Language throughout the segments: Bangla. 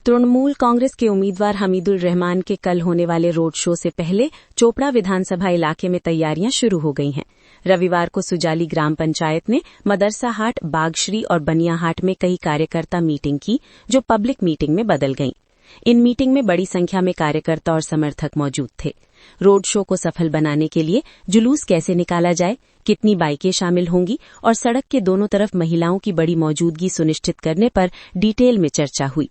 तृणमूल कांग्रेस के उम्मीदवार हमीदुल रहमान के कल होने वाले रोड शो से पहले चोपड़ा विधानसभा इलाके में तैयारियां शुरू हो गई हैं। रविवार को सुजाली ग्राम पंचायत ने मदरसा हाट, बागश्री और बनियाहाट में कई कार्यकर्ता मीटिंग की, जो पब्लिक मीटिंग में बदल गईं। इन मीटिंग में बड़ी संख्या में कार्यकर्ता और समर्थक मौजूद थे। रोड शो को सफल बनाने के लिए जुलूस कैसे निकाला जाए, कितनी बाइकें शामिल होंगी और सड़क के दोनों तरफ महिलाओं की बड़ी मौजूदगी सुनिश्चित करने पर डिटेल में चर्चा हुई।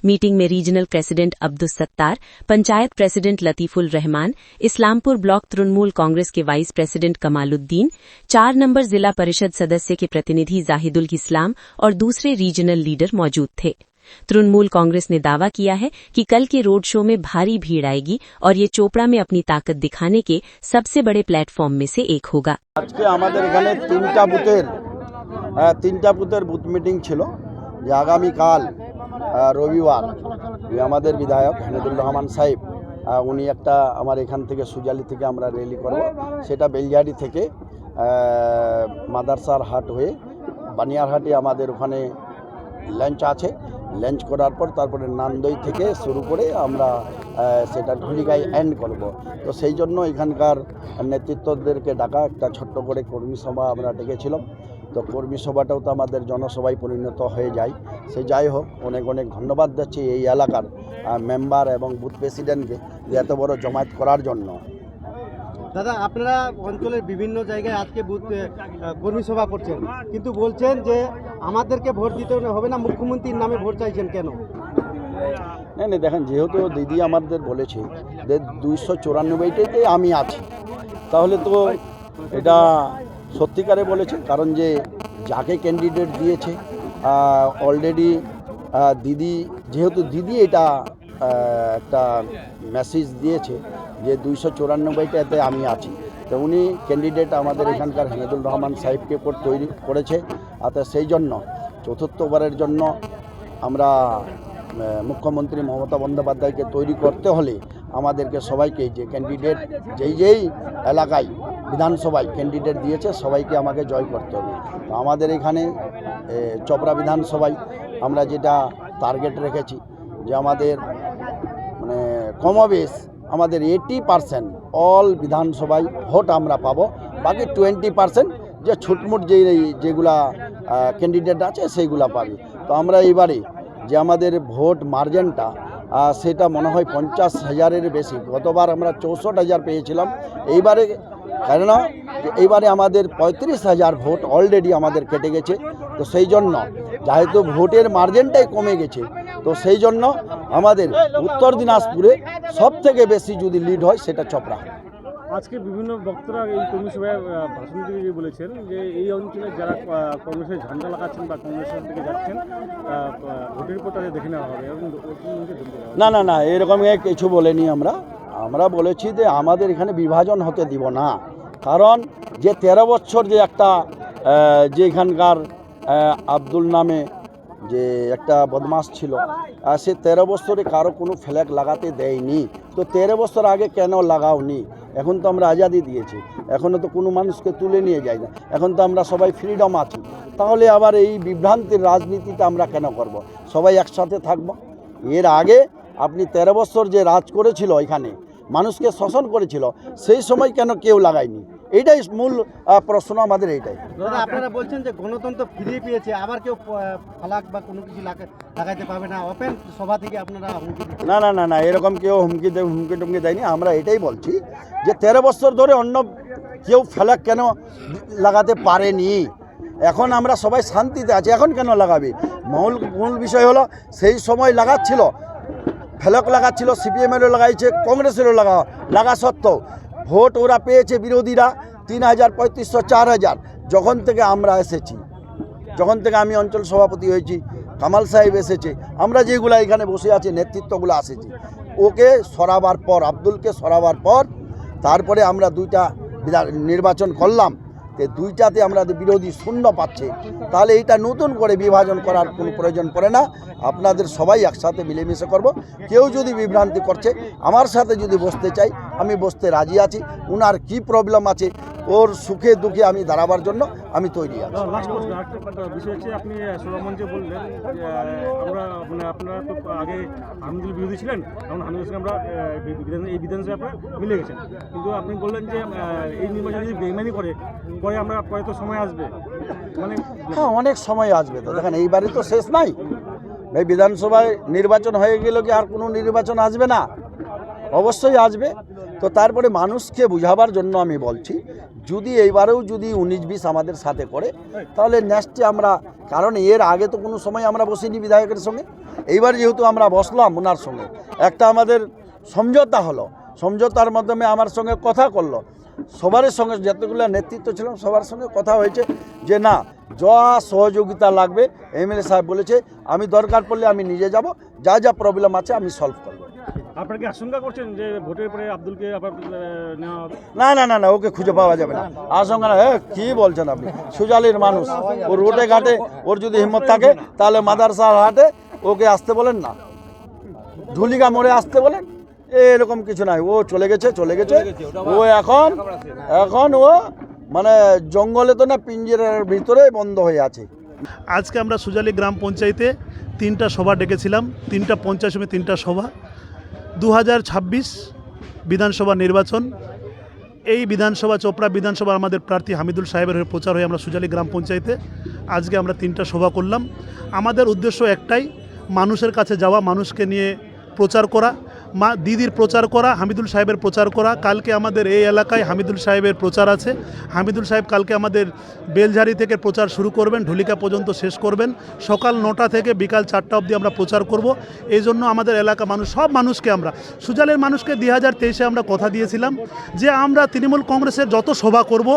मीटिंग में regional president Abdul Sattar, panchayat president Latiful Rahman, Islampur block Trinamool Congress के वाइस प्रेसिडेंट कमालुद्दीन, 4 नंबर जिला परिषद सदस्य के प्रतिनिधि जाहिदुल इस्लाम और दूसरे रीजनल लीडर मौजूद थे। तृणमूल कांग्रेस ने दावा किया है कि कल के रोड शो में भारी भीड़ आएगी और ये चोपड़ा में अपनी ताकत दिखाने के सबसे बड़े प्लेटफॉर्म में से एक होगा। आज के हमारे एखाने तीनटा बुथेर बुथ मीटिंग छिलो जे आगामी काल रविवार हमारे विधायक हमीदुल रहमान साहेब उनी एकटा आमार एखान थेके सुजाली थेके आमरा रैली करब, सेटा बेलझाड़ी थेके मादारसार हाट हये बानियारहाटे आमादेर ओखाने लंच आछे। लंच करार पर तारपरे नांदई थेके शुरू करे आमरा सेटा ढुलिगाई एंड करब। तो सेई जोन्नो एखानकार नेतृत्वदेरके डाका एकटा छोट्ट करे कर्मी सभा आमरा डेकेछिलाम। तो कर्मी सभाटाও तो आमादेर जनसभाय परिणत हये যায়। से যাই হোক অনেক অনেক ধন্যবাদ দিচ্ছি এই এলাকার মেম্বার এবং বুথ প্রেসিডেন্টকে যে এত বড় জমায়েত করার জন্য। দাদা, আপনারা অঞ্চলের বিভিন্ন জায়গায় আজকে বুথ কর্মী সভা করছেন, কিন্তু বলছেন যে আমাদেরকে ভোট দিতে হবে না, মুখ্যমন্ত্রীর নামে ভোট চাইছেন কেন? না দেখেন, যেহেতু দিদি আমাদের বলেছে যে 294টাতে আমি আছি, তাহলে তো এটা সত্যিকারে বলেছে। কারণ যে যাকে ক্যান্ডিডেট দিয়েছে অলরেডি দিদি, যেহেতু দিদি এটা একটা মেসেজ দিয়েছে যে 294টাতে আমি আছি, তো উনি ক্যান্ডিডেট আমাদের এখানকার হামিদুল রহমান সাহেবকে তৈরি করেছে। অর্থাৎ সেই জন্য চতুর্থবারের জন্য আমরা মুখ্যমন্ত্রী মমতা বন্দ্যোপাধ্যায়কে তৈরি করতে হলে আমাদেরকে সবাইকে যে ক্যান্ডিডেট যেই এলাকায় বিধানসভায় ক্যান্ডিডেট দিয়েছে সবাইকে আমাকে জয় করতে হবে। তো আমাদের এখানে চপড়া বিধানসভায় আমরা যেটা টার্গেট রেখেছি যে আমাদের মানে কমবেশ আমাদের 80% অল বিধানসভায় ভোট আমরা পাবো, বাকি 20% যে ছুটমুট যেগুলা ক্যান্ডিডেট আছে সেইগুলা পাবে। তো আমরা এবারে যে আমাদের ভোট মার্জিনটা সেটা মনে হয় 50,000-এর বেশি। গতবার আমরা 64,000 পেয়েছিলাম, এইবারে কেননা এইবারে আমাদের 35,000 ভোট অলরেডি আমাদের কেটে গেছে। তো সেই জন্য যেহেতু ভোটের মার্জিনটাই কমে গেছে, তো সেই জন্য আমাদের উত্তর দিনাজপুরে সবথেকে বেশি যদি লিড হয় সেটা চপড়া। আজকে বিভিন্ন বক্তারা এই কর্মী সভায় ভাষণ দিতে বলেছেন যে এই অঞ্চলে যারা কংগ্রেসের ঝান্ডা লাগাচ্ছেন বা কংগ্রেসের থেকে যাচ্ছেন ভোটের পর তাদের দেখে নেওয়া হবে। না এরকম কিছু বলেনি। আমরা বলেছি যে আমাদের এখানে বিভাজন হতে দিব না। কারণ যে 13 বছর যে একটা যে এখানকার আব্দুল নামে যে একটা বদমাস ছিল, সে 13 বছরে কারো কোনো ফ্ল্যাগ লাগাতে দেয়নি। তো 13 বছর আগে কেন লাগাওনি? এখন তো আমরা আজাদি দিয়েছি, এখনও তো কোনো মানুষকে তুলে নিয়ে যাই না, এখন তো আমরা সবাই ফ্রিডম আছি। তাহলে আবার এই বিভ্রান্তির রাজনীতিটা আমরা কেন করব? সবাই একসাথে থাকব। এর আগে আপনি 13 বছর যে রাজ করেছিল, এখানে মানুষকে শোষণ করেছিল, সেই সময় কেন কেউ লাগায়নি? এইটাই মূল প্রশ্ন আমাদের। এইটাই দাদা, আপনারা বলছেন যে গণতন্ত্র ফিরে পেয়েছে, আবার কেউ ফ্ল্যাগ বা কোনো কিছু লাগাইতে পারবে না, ওপেন সভা থেকে আপনারা হুমকি? না এরকম কেউ হুমকি টুমকি দেয়নি। আমরা এটাই বলছি যে 13 বছর ধরে অন্য কেউ ফ্ল্যাগ কেন লাগাতে পারেনি? এখন আমরা সবাই শান্তিতে আছি, এখন কেন লাগাবে? মূল বিষয় হলো সেই সময় লাগাচ্ছিল, ফ্ল্যাগ লাগাচ্ছিল, সিপিএমেরও লাগাইছে, কংগ্রেসেরও লাগা সত্ত্বেও ভোট ওরা পেয়েছে বিরোধীরা 3,000, 3,500, 4,000। যখন থেকে আমরা এসেছি, যখন থেকে আমি অঞ্চল সভাপতি হয়েছি, কামাল সাহেব এসেছে, আমরা যেগুলো এখানে বসে আছি নেতৃত্বগুলো আসেছি, ওকে সরাবার পর, আব্দুলকে সরাবার পর তারপরে আমরা 2টা নির্বাচন করলাম। তো 2টাতে আমরা বিরোধী শূন্য পাচ্ছে, তাহলে এইটা নতুন করে বিভাজন করার কোনো প্রয়োজন পড়ে না। আপনাদের সবাই একসাথে মিলেমিশে করব। কেউ যদি বিভ্রান্তি করছে, আমার সাথে যদি বসতে চাই, আমি বসতে রাজি আছি। উনার কি প্রবলেম আছে, ওর সুখে দুঃখে আমি দাঁড়াবার জন্য আমি তৈরি আছি। লাস্ট প্রশ্ন, আরেকটা বিষয় হচ্ছে আপনি সভামঞ্চে বললেন যে আমরা মানে আপনারা তো আগে হামিদুল বিরোধী ছিলেন, এখন হামিদুল সঙ্গে আমরা এই বিধানসভায় আপনারা মিলে গেছেন, কিন্তু আপনি বললেন যে এই নির্বাচন যদি বেইমানি করে পরে আমরা পরে তো সময় আসবে, মানে হ্যাঁ, অনেক সময় আসবে। তো দেখেন এইবারে তো শেষ নাই, এই বিধানসভায় নির্বাচন হয়ে গেল কি আর কোনো নির্বাচন আসবে না? অবশ্যই আসবে। তো তারপরে মানুষকে বুঝাবার জন্য আমি বলছি, যদি এইবারেও যদি 19-20 আমাদের সাথে করে তাহলে নেক্সটে আমরা, কারণ এর আগে তো কোনো সময় আমরা বসিনি বিধায়কের সঙ্গে, এইবার যেহেতু আমরা বসলাম ওনার সঙ্গে, একটা আমাদের সমঝোতা হলো, সমঝোতার মাধ্যমে আমার সঙ্গে কথা করলো, সবার সঙ্গে যতগুলো নেতৃত্ব ছিল সবার সঙ্গে কথা হয়েছে যে না, যা সহযোগিতা লাগবে এমএলএ সাহেব বলেছে আমি দরকার পড়লে আমি নিজে যাব, যা যা প্রবলেম আছে আমি সলভ করব। আপনারা কি আশঙ্কা করছেন যে ভোটের পরে আব্দুলকে আবার নেওয়া হবে? না না না না, ওকে খুঁজে পাওয়া যাবে না। আশঙ্কা না, কি বলছেন আপনি? সুজালির মানুষ, ও রোডে ঘাটে, ওর যদি হিম্মত থাকে তাহলে মাদারসার হাটে ওকে আসতে বলেন না, ঢুলিগা মোড়ে আসতে বলেন, এরকম কিছু নাই। ও চলে গেছে। ও এখন ও মানে জঙ্গলে তো না, পিঞ্জেরার ভিতরে বন্ধ হয়ে আছে। আজকে আমরা সুজালি গ্রাম পঞ্চায়েতে 3টা সভা ডেকেছিলাম, 3টা পঞ্চায়েত সমিতি 3টা সভা। 2026 বিধানসভা নির্বাচন, এই বিধানসভা চোপড়া বিধানসভা আমাদের প্রার্থী হামিদুল সাহেবের হয়ে প্রচার হয়ে আমরা সুজালি গ্রাম পঞ্চায়েতে আজকে আমরা 3টা সভা করলাম। আমাদের উদ্দেশ্য একটাই, মানুষের কাছে যাওয়া, মানুষকে নিয়ে প্রচার করা, দিদির প্রচার করা, হামিদুল সাহেবের প্রচার করা। কালকে আমাদের এই এলাকায় হামিদুল সাহেবের প্রচার আছে। হামিদুল সাহেব কালকে আমাদের বেলঝাড়ি থেকে প্রচার শুরু করবেন, ঢুলিকা পর্যন্ত শেষ করবেন। সকাল 9টা থেকে বিকাল 4টা অবধি আমরা প্রচার করব। এই জন্য আমাদের এলাকা মানুষ, সব মানুষকে, আমরা সুজালের মানুষকে 2023-এ আমরা কথা দিয়েছিলাম যে আমরা তৃণমূল কংগ্রেসের যত সভা করব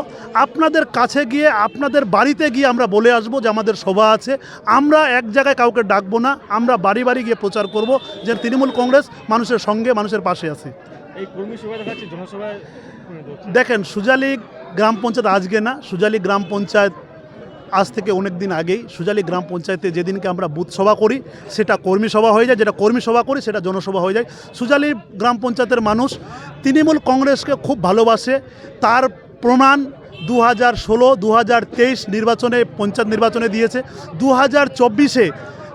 আপনাদের কাছে গিয়ে, আপনাদের বাড়িতে গিয়ে আমরা বলে আসব যে আমাদের সভা আছে। আমরা এক জায়গায় কাউকে ডাকবো না, আমরা বাড়ি বাড়ি গিয়ে প্রচার করব যে তৃণমূল কংগ্রেস মানুষের সঙ্গে, মানুষের পাশে আছে। এই কর্মী সভায় দেখা যাচ্ছে জনসভায় দেখেন, সুজালি গ্রাম পঞ্চায়েত আজকে না, সুজালি গ্রাম পঞ্চায়েত আজ থেকে অনেক দিন আগেই, সুজালি গ্রাম পঞ্চায়েতে যেদিনকে আমরা বুথ সভা করি সেটা কর্মী সভা হয়ে যায়, যেটা কর্মী সভা করি সেটা জনসভা হয়ে যায়। সুজালি গ্রাম পঞ্চায়েতের মানুষ তৃণমূল কংগ্রেসকে খুব ভালোবাসে, তার প্রমাণ 2016, 2023 নির্বাচনে, পঞ্চায়েত নির্বাচনে দিয়েছে। 2024-এ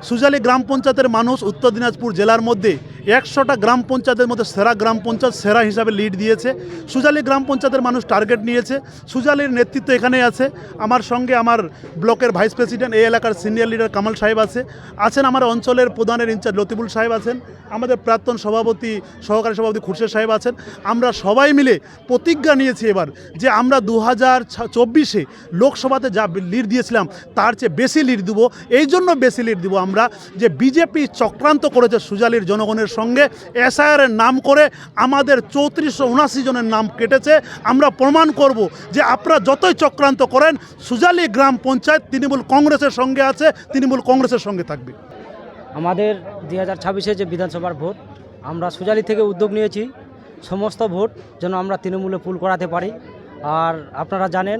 সুজালি গ্রাম পঞ্চায়েতের মানুষ উত্তর দিনাজপুর জেলার মধ্যে 100টা গ্রাম পঞ্চায়েতের মধ্যে সেরা গ্রাম পঞ্চায়েত, সেরা হিসাবে লিড দিয়েছে। সুজালি গ্রাম পঞ্চায়েতের মানুষ টার্গেট নিয়েছে। সুজালির নেতৃত্ব এখানে আছে, আমার সঙ্গে আমার ব্লকের ভাইস প্রেসিডেন্ট, এই এলাকার সিনিয়র লিডার কামাল সাহেব আছেন আমার অঞ্চলের প্রধানের ইনচার্জ লতিফুল সাহেব আছেন, আমাদের প্রাক্তন সভাপতি, সহকারী সভাপতি খুরশেদ সাহেব আছেন। আমরা সবাই মিলে প্রতিজ্ঞা নিয়েছি এবার যে আমরা 2024-এ লোকসভাতে যা লিড দিয়েছিলাম তার চেয়ে বেশি লিড দেবো। এই জন্য বেশি লিড দেবো আমরা যে বিজেপি চক্রান্ত করেছে সুজালির জনগণের সঙ্গে, এসআইআরের নাম করে আমাদের 3479 জনের নাম কেটেছে। আমরা প্রমাণ করব যে আপনারা যতই চক্রান্ত করেন, সুজালি গ্রাম পঞ্চায়েত তৃণমূল কংগ্রেসের সঙ্গে আছে, তৃণমূল কংগ্রেসের সঙ্গে থাকবে। আমাদের 2026-এ যে বিধানসভার ভোট, আমরা সুজালি থেকে উদ্যোগ নিয়েছি সমস্ত ভোট যেন আমরা তৃণমূলে পুল করাতে পারি। আর আপনারা জানেন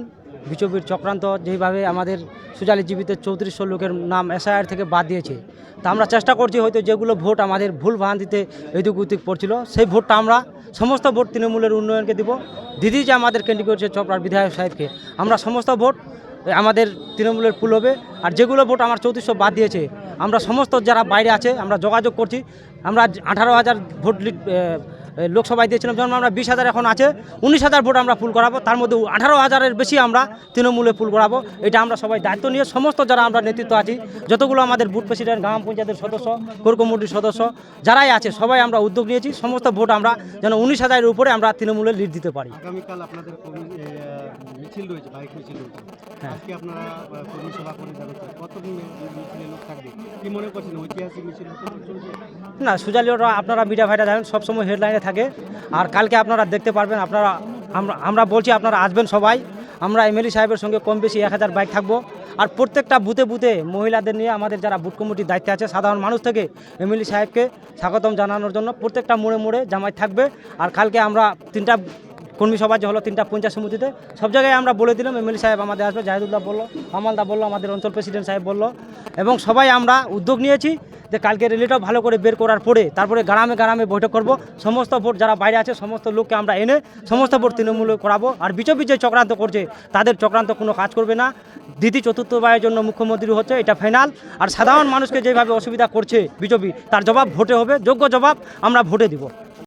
বিজেপির চক্রান্ত যেইভাবে আমাদের সুজালি জীবিতের 3400 লোকের নাম এসআইআর থেকে বাদ দিয়েছে, তা আমরা চেষ্টা করছি হয়তো যেগুলো ভোট আমাদের ভুল ভ্রান্তিতে এদিক ওদিক পড়ছিল সেই ভোটটা আমরা সমস্ত ভোট তৃণমূলের উন্নয়নকে দিব। দিদি যে আমাদের ক্যান্ডিডেট করেছে চোপড়ার বিধায়ক সাহেবকে, আমরা সমস্ত ভোট আমাদের তৃণমূলের পুল হবে। আর যেগুলো ভোট আমার 3400 বাদ দিয়েছে, আমরা সমস্ত যারা বাইরে আছে আমরা যোগাযোগ করছি। আমরা 18,000 ভোট লোকসভায় দিয়েছিলাম, যেমন আমরা 20,000 এখন আছে, 19,000 ভোট আমরা পুল করাবো। তার মধ্যে 18,000-এর বেশি আমরা তৃণমূলে পুল করাবো। এটা আমরা সবাই দায়িত্ব নিয়ে সমস্ত যারা আমরা নেতৃত্ব আছি, যতগুলো আমাদের বুথ প্রেসিডেন্ট, গ্রাম পঞ্চায়েতের সদস্য, কোর কমিটির সদস্য যারাই আছে সবাই আমরা উদ্যোগ নিয়েছি সমস্ত ভোট আমরা যেন 19,000-এর উপরে আমরা তৃণমূলে লিড দিতে পারি। আগামীকাল আপনাদের মিছিল রয়েছে, বাইক মিছিল রয়েছে, আজকে আপনারা কর্মী সভা করে যাবেন, কতদিন মিছিলে লোক থাকবে, কি মনে করছেন? ঐতিহাসিক মিছিল চলছে না, সুজালিওরা আপনারা মিডিয়া ভাইরা জানেন সবসময় হেডলাইনে থাকে। আর কালকে আপনারা দেখতে পারবেন, আপনারা আমরা বলছি আপনারা আসবেন সবাই। আমরা এমএলএ সাহেবের সঙ্গে কম বেশি 1000 বাইক থাকবো। আর প্রত্যেকটা বুথে বুথে মহিলাদের নিয়ে আমাদের যারা বুথ কমিটির দায়িত্বে আছে, সাধারণ মানুষ থেকে এমএলএ সাহেবকে স্বাগতম জানানোর জন্য প্রত্যেকটা মোড়ে মোড়ে জামায়াত থাকবে। আর কালকে আমরা 3টা কর্মী সভা যে হলো 3টা পঞ্চায়েত সমিতিতে, সব জায়গায় আমরা বলে দিলাম এমএলএ সাহেব আমাদের আসবে, জাহিদুল্লাহ বললো, আমালদা বললো, আমাদের অঞ্চল প্রেসিডেন্ট সাহেব বললো, এবং সবাই আমরা উদ্যোগ নিয়েছি যে কালকে রেলিটাও ভালো করে বের করার পরে তারপরে গ্রামে গ্রামে বৈঠক করব, সমস্ত ভোট যারা বাইরে আছে সমস্ত লোককে আমরা এনে সমস্ত ভোট তৃণমূলে করাবো। আর বিজেপি যে চক্রান্ত করছে তাদের চক্রান্ত কোনো কাজ করবে না। দ্বিতীয় চতুর্থবারের জন্য মুখ্যমন্ত্রী হচ্ছে, এটা ফাইনাল। আর সাধারণ মানুষকে যেভাবে অসুবিধা করছে বিজেপি, তার জবাব ভোটে হবে, যোগ্য জবাব আমরা ভোটে দিব।